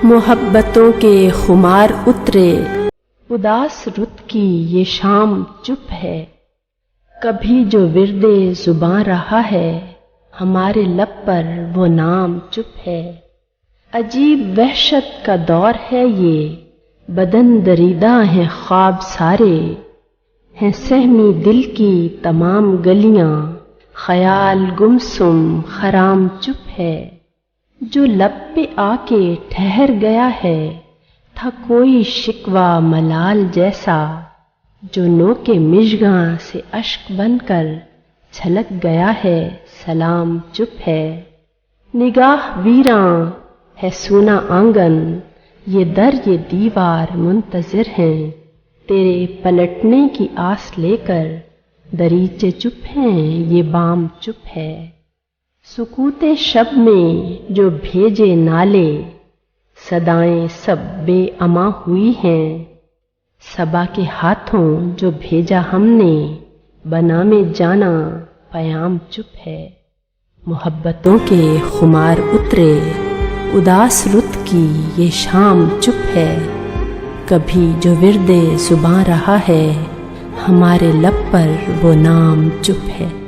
محبتوں کے خمار اترے، اداس رت کی یہ شام چپ ہے، کبھی جو ورد زباں رہا ہے، ہمارے لب پر وہ نام چپ ہے۔ عجیب وحشت کا دور ہے یہ، بدن دریدہ ہیں خواب سارے، ہیں سہمی دل کی تمام گلیاں، خیال گمسم خرام چپ ہے۔ جو لب پہ آ کے ٹھہر گیا ہے، تھا کوئی شکوہ ملال جیسا، جو نوک مژگاں سے اشک بن کر چھلک گیا ہے، سلام چپ ہے۔ نگاہ ویراں ہے سونا آنگن، یہ در یہ دیوار منتظر ہیں، تیرے پلٹنے کی آس لے کر دریچے چپ ہیں، یہ بام چپ ہے۔ سکوت شب میں جو بھیجے نالے، صدائیں سب بے اما ہوئی ہیں، صبا کے ہاتھوں جو بھیجا ہم نے، بنام جانا پیام چپ ہے۔ محبتوں کے خمار اترے، اداس رت کی یہ شام چپ ہے، کبھی جو ورد زباں رہا ہے، ہمارے لب پر وہ نام چپ ہے۔